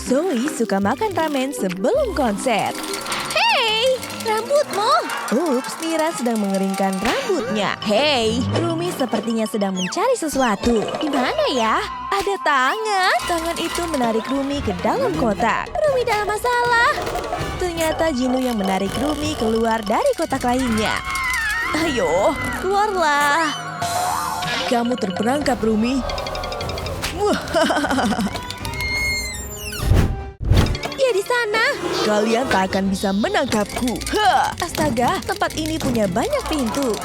Zoe suka makan ramen sebelum konser. Hei, rambutmu! Ups, Mira sedang mengeringkan rambutnya. Hei, Rumi sepertinya sedang mencari sesuatu. Di mana ya? Ada tangan. Tangan itu menarik Rumi ke dalam kotak. Rumi dalam masalah. Ternyata Jinu yang menarik Rumi keluar dari kotak lainnya. Ayo, keluarlah. Kamu terperangkap, Rumi. Dia di sana. Kalian tak akan bisa menangkapku. Astaga, tempat ini punya banyak pintu.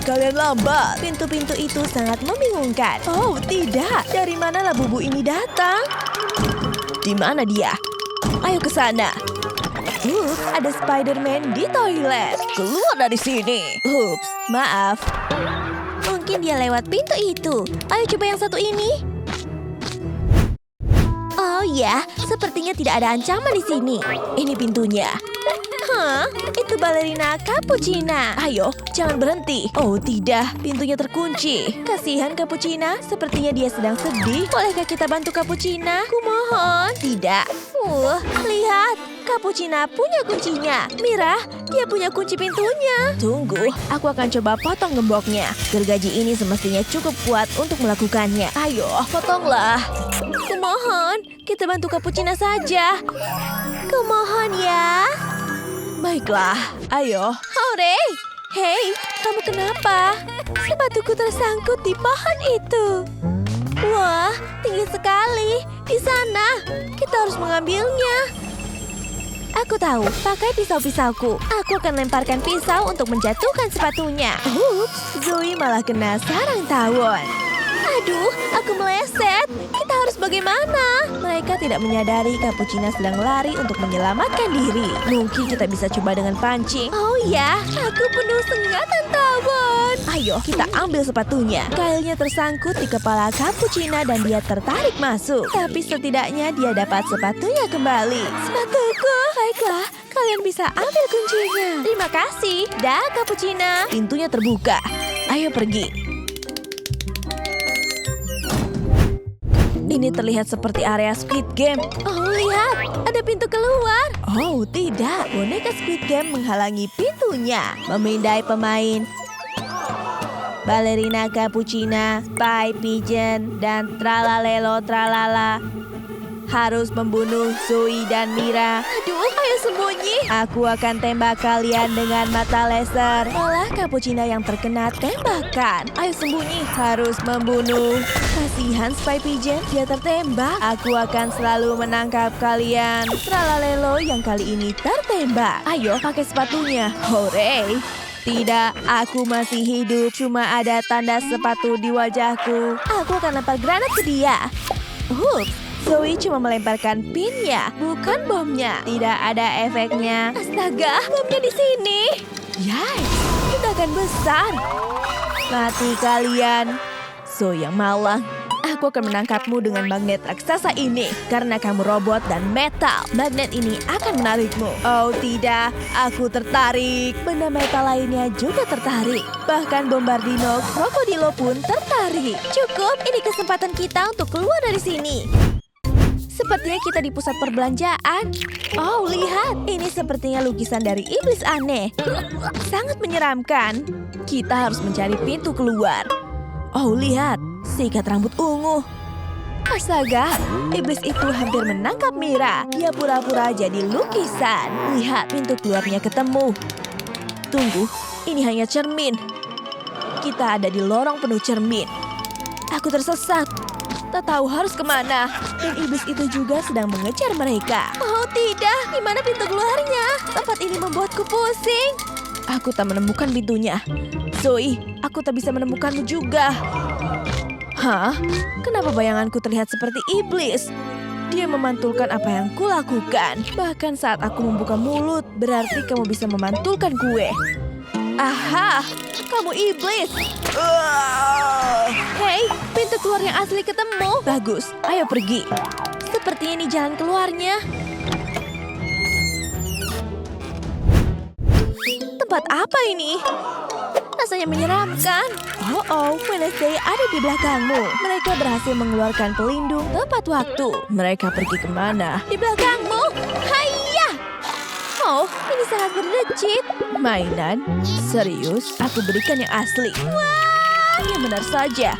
Kalian lambat. Pintu-pintu itu sangat membingungkan. Oh, tidak. Dari manalah bubu ini datang? Di mana dia? Ayo ke sana. Ada Spider-Man di toilet. Keluar dari sini. Ups, maaf. Mungkin dia lewat pintu itu. Ayo coba yang satu ini. Oh ya, sepertinya tidak ada ancaman di sini. Ini pintunya. Hah? Itu balerina Cappuccina. Ayo, jangan berhenti. Oh tidak, pintunya terkunci. Kasihan Cappuccina, sepertinya dia sedang sedih. Bolehkah kita bantu Cappuccina? Kumohon. Tidak. Lihat. Cappuccina punya kuncinya. Mira, dia punya kunci pintunya. Tunggu, aku akan coba potong gemboknya. Gergaji ini semestinya cukup kuat untuk melakukannya. Ayo, potonglah. Kumohon, kita bantu Cappuccina saja. Kumohon ya. Baiklah, ayo. Hore! Hei, kamu kenapa? Sepatuku tersangkut di pohon itu. Wah, tinggi sekali. Di sana, kita harus mengambilnya. Aku tahu, pakai pisau-pisauku. Aku akan lemparkan pisau untuk menjatuhkan sepatunya. Ups, Zoe malah kena sarang tawon. Aduh, aku meleset. Kita harus bagaimana? Mereka tidak menyadari Cappuccina sedang lari untuk menyelamatkan diri. Mungkin kita bisa coba dengan pancing. Oh ya, aku penuh sengatan tawon. Ayo, kita ambil sepatunya. Kailnya tersangkut di kepala Cappuccina dan dia tertarik masuk. Tapi setidaknya dia dapat sepatunya kembali. Sepatuku. Baiklah, kalian bisa ambil kuncinya. Terima kasih. Dah, Cappuccina. Pintunya terbuka. Ayo pergi. Ini terlihat seperti area Squid Game. Oh, lihat. Ada pintu keluar. Oh, tidak. Boneka Squid Game menghalangi pintunya. Memindai pemain. Balerina Cappuccina, Spy Pigeon, dan Tralalelo Tralala harus membunuh Zoe dan Mira. Aduh, ayo sembunyi. Aku akan tembak kalian dengan mata laser. Malah Cappuccina yang terkena tembakan. Ayo sembunyi. Harus membunuh. Kasihan Spy Pigeon, dia tertembak. Aku akan selalu menangkap kalian. Tralalelo yang kali ini tertembak. Ayo pakai sepatunya. Hore! Tidak, aku masih hidup. Cuma ada tanda sepatu di wajahku. Aku akan lempar granat ke dia. Zoe cuma melemparkan pinnya, bukan bomnya. Tidak ada efeknya. Astaga, bomnya di sini. Yay, ledakan besar. Mati kalian. Zoe yang malang. Aku akan menangkapmu dengan magnet raksasa ini. Karena kamu robot dan metal, magnet ini akan menarikmu. Oh tidak, aku tertarik. Benda metal lainnya juga tertarik. Bahkan Bombardino Krokodilo pun tertarik. Cukup, ini kesempatan kita untuk keluar dari sini. Sepertinya kita di pusat perbelanjaan. Oh, lihat. Ini sepertinya lukisan dari iblis aneh. Sangat menyeramkan. Kita harus mencari pintu keluar. Oh, lihat. Sikat rambut ungu. Astaga, iblis itu hampir menangkap Mira. Dia pura-pura jadi lukisan. Lihat, pintu keluarnya ketemu. Tunggu, ini hanya cermin. Kita ada di lorong penuh cermin. Aku tersesat. Tak tahu harus kemana. Dan iblis itu juga sedang mengejar mereka. Oh tidak, di mana pintu keluarnya? Tempat ini membuatku pusing. Aku tak menemukan pintunya. Zoe, aku tak bisa menemukanmu juga. Hah? Kenapa bayanganku terlihat seperti iblis? Dia memantulkan apa yang kulakukan. Bahkan saat aku membuka mulut, berarti kamu bisa memantulkan kue. Aha! Kamu iblis! Hei, pintu keluar yang asli ketemu. Bagus, ayo pergi. Sepertinya ini jalan keluarnya. Tempat apa ini? Rasanya menyeramkan. Oh, Wednesday ada di belakangmu. Mereka berhasil mengeluarkan pelindung tepat waktu. Mereka pergi kemana? Di belakangmu. Hayya! Oh, ini sangat berdecit. Mainan? Serius? Aku berikan yang asli. Wah, yang benar saja.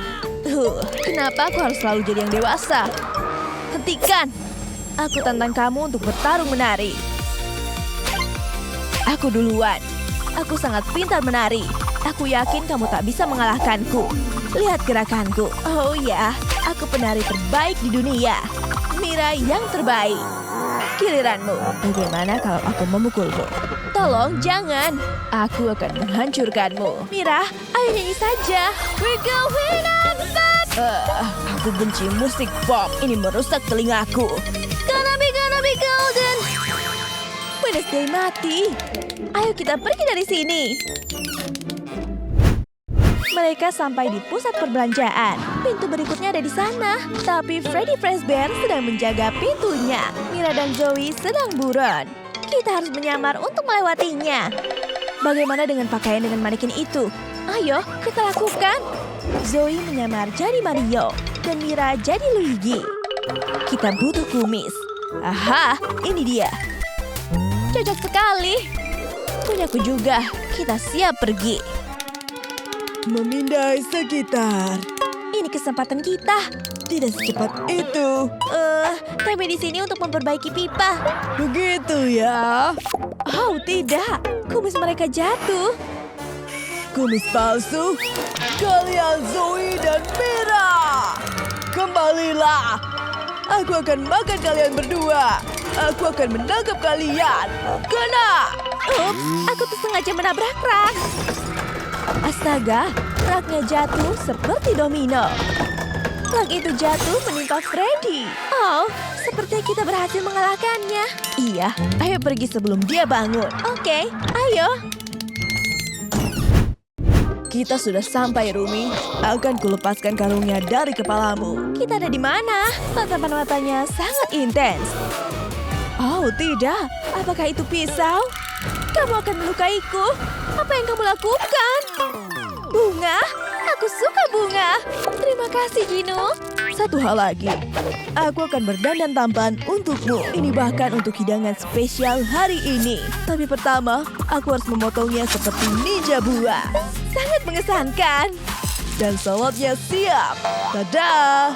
Kenapa aku harus selalu jadi yang dewasa? Hentikan! Aku tantang kamu untuk bertarung menari. Aku duluan. Aku sangat pintar menari. Aku yakin kamu tak bisa mengalahkanku. Lihat gerakanku. Oh ya, aku penari terbaik di dunia. Mira yang terbaik. Giliranmu. Bagaimana kalau aku memukulmu? Tolong, jangan. Aku akan menghancurkanmu. Mira, ayo nyanyi saja. We're going on fast. Aku benci musik pop. Ini merusak telingaku. Gonna be golden. Wednesday mati. Ayo kita pergi dari sini. Mereka sampai di pusat perbelanjaan. Pintu berikutnya ada di sana. Tapi Freddy Fazbear sedang menjaga pintunya. Mira dan Zoe sedang buron. Kita harus menyamar untuk melewatinya. Bagaimana dengan pakaian dengan manekin itu? Ayo, kita lakukan. Zoe menyamar jadi Mario. Dan Mira jadi Luigi. Kita butuh kumis. Aha, ini dia. Cocok sekali. Punyaku juga. Kita siap pergi. Memindai sekitar. Ini kesempatan kita. Tidak secepat itu. Kami di sini untuk memperbaiki pipa. Begitu ya? Oh, tidak. Kumis mereka jatuh. Kumis palsu? Kalian Zoe dan Mira. Kembalilah. Aku akan makan kalian berdua. Aku akan menangkap kalian. Kena! Ups, aku tersengaja menabrak rak. Astaga, raknya jatuh seperti domino. Rak itu jatuh menimpa Freddy. Oh, sepertinya kita berhasil mengalahkannya. Iya, ayo pergi sebelum dia bangun. Oke, ayo. Kita sudah sampai, Rumi. Akan kulepaskan kalungnya dari kepalamu. Kita ada di mana? Tatapan matanya sangat intens. Oh, tidak. Apakah itu pisau? Kamu akan melukaiku. Apa yang kamu lakukan? Bunga? Aku suka bunga. Terima kasih, Gino. Satu hal lagi. Aku akan berdandan tampan untukmu. Ini bahkan untuk hidangan spesial hari ini. Tapi pertama, aku harus memotongnya seperti ninja buah. Sangat mengesankan. Dan saladnya siap. Dadah!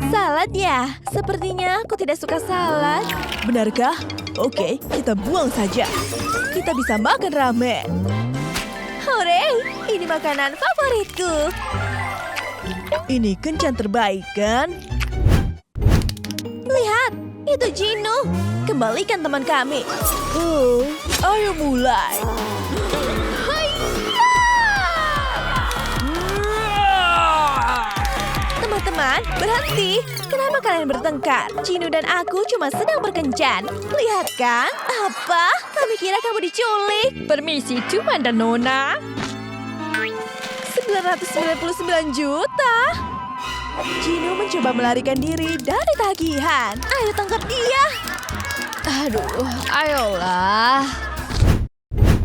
Salad ya? Sepertinya aku tidak suka salad. Benarkah? Oke, kita buang saja. Kita bisa makan ramen. Hore! Ini makanan favoritku. Ini kencan terbaik, kan? Lihat, itu Gino. Kembalikan teman kami. Oh, ayo mulai. Teman-teman, berhenti. Kenapa kalian bertengkar? Gino dan aku cuma sedang berkencan. Lihat kan? Apa? Kami kira kamu diculik. Permisi, Tuan dan Nona. 999 juta. Gino mencoba melarikan diri dari tagihan. Ayo tangkap dia. Aduh, ayolah.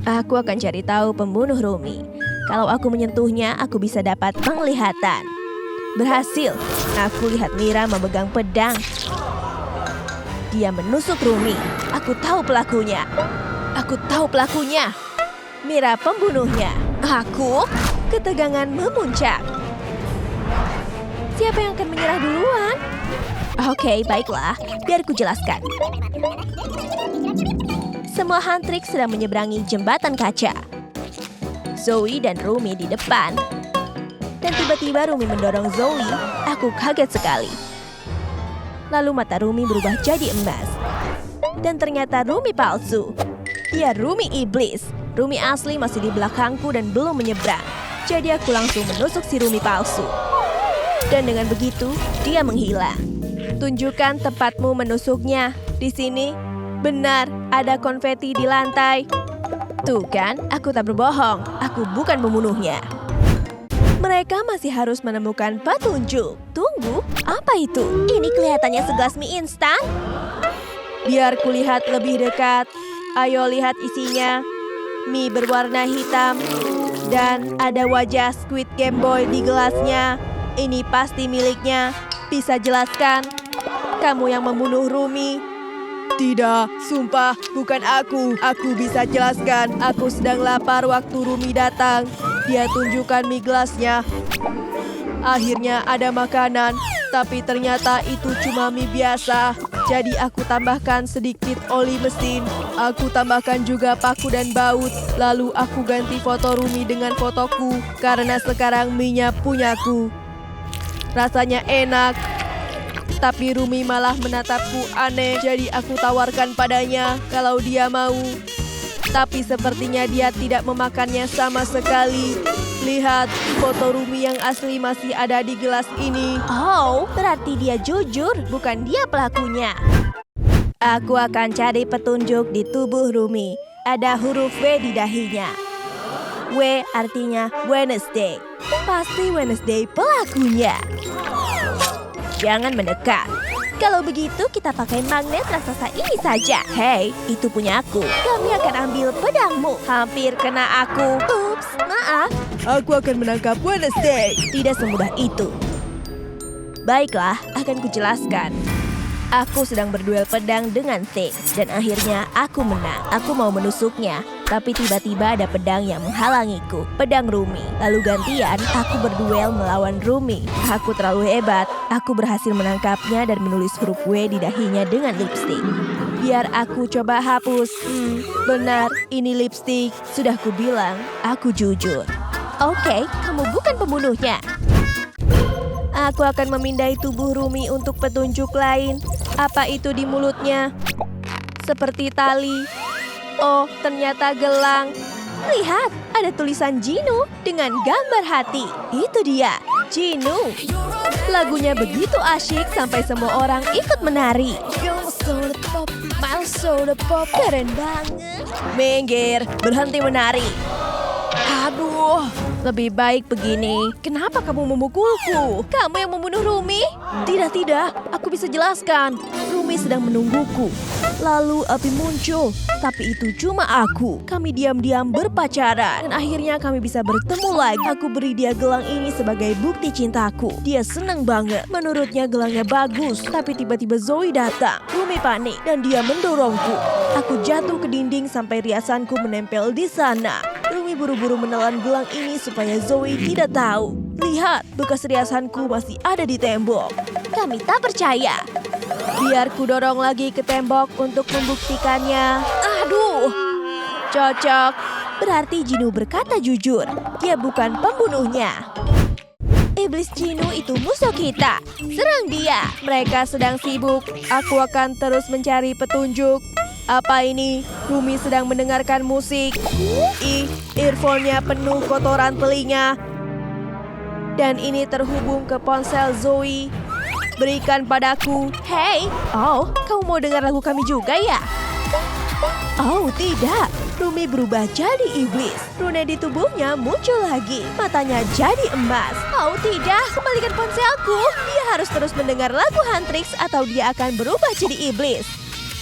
Aku akan cari tahu pembunuh Rumi. Kalau aku menyentuhnya, aku bisa dapat penglihatan. Berhasil. Aku lihat Mira memegang pedang. Dia menusuk Rumi. Aku tahu pelakunya. Aku tahu pelakunya. Mira pembunuhnya. Aku? Ketegangan memuncak. Siapa yang akan menyerah duluan? Oke, baiklah. Biar ku jelaskan. Semua hantrik sedang menyeberangi jembatan kaca. Zoe dan Rumi di depan. Dan tiba-tiba Rumi mendorong Zoe. Aku kaget sekali. Lalu mata Rumi berubah jadi emas. Dan ternyata Rumi palsu. Dia Rumi iblis. Rumi asli masih di belakangku dan belum menyeberang. Jadi aku langsung menusuk si Rumi palsu. Dan dengan begitu, dia menghilang. Tunjukkan tempatmu menusuknya. Di sini, benar, ada konfeti di lantai. Tuh kan, aku tak berbohong. Aku bukan pembunuhnya. Mereka masih harus menemukan petunjuk. Tunggu, apa itu? Ini kelihatannya segelas mie instan. Biar kulihat lebih dekat. Ayo lihat isinya. mie berwarna hitam, dan ada wajah Squid Game Boy di gelasnya. Ini pasti miliknya. Bisa jelaskan? Kamu yang membunuh Rumi? Tidak, sumpah, bukan aku. Aku bisa jelaskan. Aku sedang lapar waktu Rumi datang. Dia tunjukkan mie gelasnya. Akhirnya ada makanan, tapi ternyata itu cuma mie biasa. Jadi aku tambahkan sedikit oli mesin. Aku tambahkan juga paku dan baut. Lalu aku ganti foto Rumi dengan fotoku, karena sekarang mie-nya punyaku. Rasanya enak, tapi Rumi malah menatapku aneh. Jadi aku tawarkan padanya kalau dia mau. Tapi sepertinya dia tidak memakannya sama sekali. Lihat, foto Rumi yang asli masih ada di gelas ini. Oh, berarti dia jujur, bukan dia pelakunya. Aku akan cari petunjuk di tubuh Rumi. Ada huruf W di dahinya. W artinya Wednesday. Pasti Wednesday pelakunya. Jangan mendekat. Kalau begitu kita pakai magnet raksasa ini saja. Hei, itu punya aku. Kami akan ambil pedangmu. Hampir kena aku. Ups, maaf. Aku akan menangkap Wednesday. Tidak semudah itu. Baiklah, akan kujelaskan. Aku sedang berduel pedang dengan Thing, dan akhirnya aku menang. Aku mau menusuknya, tapi tiba-tiba ada pedang yang menghalangiku. Pedang Rumi. Lalu gantian, aku berduel melawan Rumi. Aku terlalu hebat. Aku berhasil menangkapnya dan menulis huruf W di dahinya dengan lipstik. Biar aku coba hapus. Benar, ini lipstik. Sudah kubilang, aku jujur. Oke, kamu bukan pembunuhnya. Aku akan memindai tubuh Rumi untuk petunjuk lain. Apa itu di mulutnya? Seperti tali. Oh, ternyata gelang. Lihat, ada tulisan Jinu dengan gambar hati. Itu dia, Jinu. Lagunya begitu asyik sampai semua orang ikut menari. Keren banget. Minggir, berhenti menari. Aduh, lebih baik begini. Kenapa kamu memukulku? Kamu yang membunuh Rumi? Tidak, aku bisa jelaskan. Rumi sedang menungguku. Lalu api muncul, tapi itu cuma aku. Kami diam-diam berpacaran, dan akhirnya kami bisa bertemu lagi. Aku beri dia gelang ini sebagai bukti cintaku. Dia senang banget. Menurutnya gelangnya bagus, tapi tiba-tiba Zoe datang. Rumi panik, dan dia mendorongku. Aku jatuh ke dinding sampai riasanku menempel di sana. Rumi buru-buru menelan gelang ini supaya Zoe tidak tahu. Lihat, bekas riasanku masih ada di tembok. Kami tak percaya. Biar ku dorong lagi ke tembok untuk membuktikannya. Aduh, cocok. Berarti Jinu berkata jujur. Dia bukan pembunuhnya. Iblis Jinu itu musuh kita. Serang dia. Mereka sedang sibuk. Aku akan terus mencari petunjuk. Apa ini? Rumi sedang mendengarkan musik. Earphone-nya penuh kotoran telinga. Dan ini terhubung ke ponsel Zoe. Berikan padaku. Hei, oh, kamu mau dengar lagu kami juga ya? Oh, tidak. Rumi berubah jadi iblis. Rune di tubuhnya muncul lagi. Matanya jadi emas. Oh, tidak. Kembalikan ponselku. Dia harus terus mendengar lagu Huntrix atau dia akan berubah jadi iblis.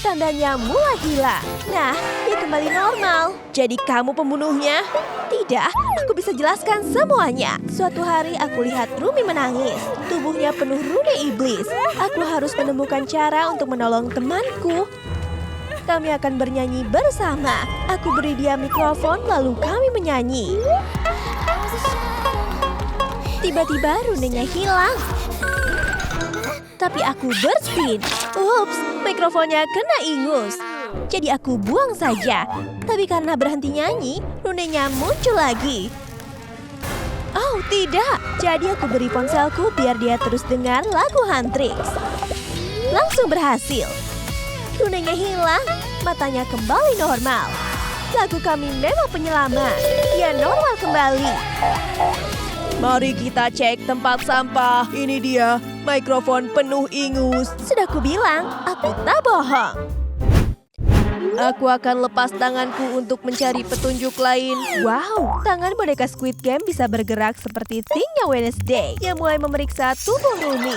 Tandanya mulai hilang. Nah, dia kembali normal. Jadi kamu pembunuhnya? Tidak, aku bisa jelaskan semuanya. Suatu hari aku lihat Rumi menangis. Tubuhnya penuh rune iblis. Aku harus menemukan cara untuk menolong temanku. Kami akan bernyanyi bersama. Aku beri dia mikrofon lalu kami menyanyi. Tiba-tiba runenya hilang. Tapi aku berspin. Ups, mikrofonnya kena ingus. Jadi aku buang saja. Tapi karena berhenti nyanyi, runenya muncul lagi. Oh tidak, jadi aku beri ponselku biar dia terus dengar lagu Huntrix. Langsung berhasil. Runenya hilang, matanya kembali normal. Lagu kami memang penyelamat. Dia normal kembali. Mari kita cek tempat sampah. Ini dia, mikrofon penuh ingus. Sudah kubilang, aku tak bohong. Aku akan lepas tanganku untuk mencari petunjuk lain. Wow, tangan boneka Squid Game bisa bergerak seperti Thing-nya Wednesday yang mulai memeriksa tubuh Rumi.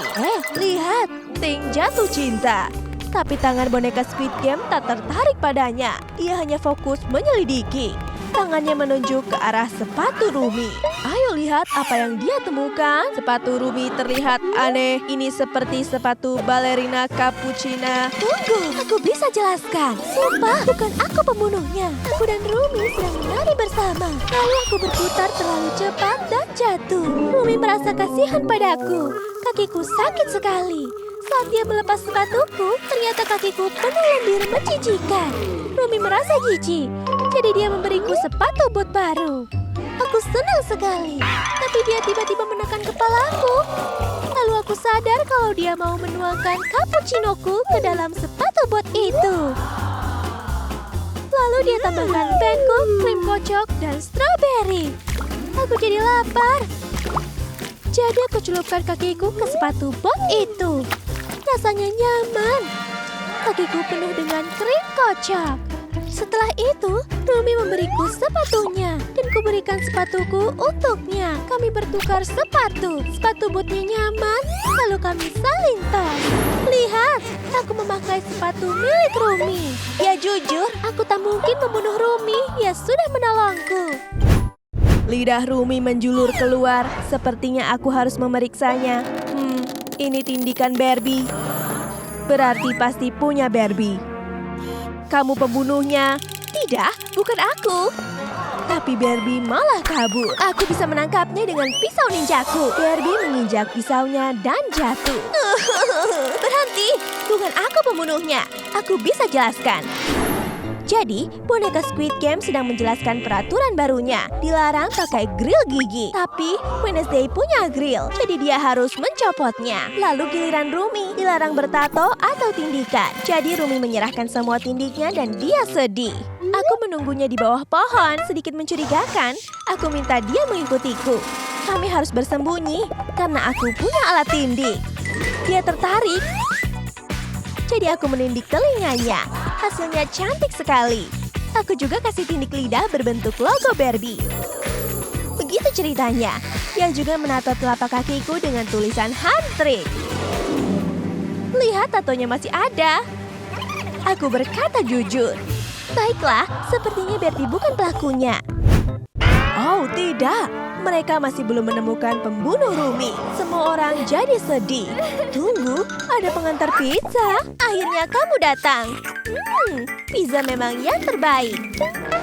Lihat, Thing jatuh cinta. Tapi tangan boneka Squid Game tak tertarik padanya. Ia hanya fokus menyelidiki. Tangannya menunjuk ke arah sepatu Rumi. Ayo lihat apa yang dia temukan. Sepatu Rumi terlihat aneh. Ini seperti sepatu balerina cappuccina. Tunggu, aku bisa jelaskan. Sumpah, bukan aku pembunuhnya. Aku dan Rumi sedang menari bersama. Lalu aku berputar terlalu cepat dan jatuh. Rumi merasa kasihan padaku. Kakiku sakit sekali. Saat dia melepas sepatuku, ternyata kakiku penuh lendir menjijikan. Rumi merasa jijik, jadi dia memberiku sepatu bot baru. Aku senang sekali, tapi dia tiba-tiba menekan kepalaku. Lalu aku sadar kalau dia mau menuangkan cappuccinoku ke dalam sepatu bot itu. Lalu dia tambahkan pancake, krim kocok, dan strawberry. Aku jadi lapar. Jadi aku celupkan kakiku ke sepatu bot itu. Rasanya nyaman. Kakiku penuh dengan krim kocok. Setelah itu, Rumi memberiku sepatunya dan kuberikan sepatuku untuknya. Kami bertukar sepatu. Sepatu botnya nyaman, lalu kami saling tos. Lihat, aku memakai sepatu milik Rumi. Ya jujur, aku tak mungkin membunuh Rumi. Dia sudah menolongku. Lidah Rumi menjulur keluar. Sepertinya aku harus memeriksanya. Ini tindikan Barbie. Berarti pasti punya Barbie. Kamu pembunuhnya. Tidak, bukan aku. Tapi Barbie malah kabur. Aku bisa menangkapnya dengan pisau ninjaku. Barbie menginjak pisaunya dan jatuh. Berhenti, bukan aku pembunuhnya. Aku bisa jelaskan. Jadi, boneka Squid Game sedang menjelaskan peraturan barunya. Dilarang pakai grill gigi. Tapi, Wednesday punya grill, jadi dia harus mencopotnya. Lalu giliran Rumi, dilarang bertato atau tindikan. Jadi, Rumi menyerahkan semua tindiknya dan dia sedih. Aku menunggunya di bawah pohon, sedikit mencurigakan. Aku minta dia mengikutiku. Kami harus bersembunyi, karena aku punya alat tindik. Dia tertarik. Jadi aku menindik telinganya. Hasilnya cantik sekali. Aku juga kasih tindik lidah berbentuk logo Barbie. Begitu ceritanya. Dia juga menato telapak kakiku dengan tulisan hand trick. Lihat, tatonya masih ada. Aku berkata jujur. Baiklah, sepertinya Barbie bukan pelakunya. Oh tidak, mereka masih belum menemukan pembunuh Rumi. Semua orang jadi sedih. Tunggu, ada pengantar pizza. Akhirnya kamu datang. Pizza memang yang terbaik.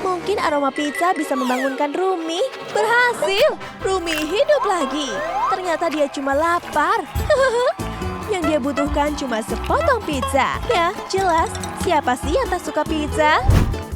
Mungkin aroma pizza bisa membangunkan Rumi. Berhasil, Rumi hidup lagi. Ternyata dia cuma lapar. Yang dia butuhkan cuma sepotong pizza. Ya, jelas. Siapa sih yang tak suka pizza?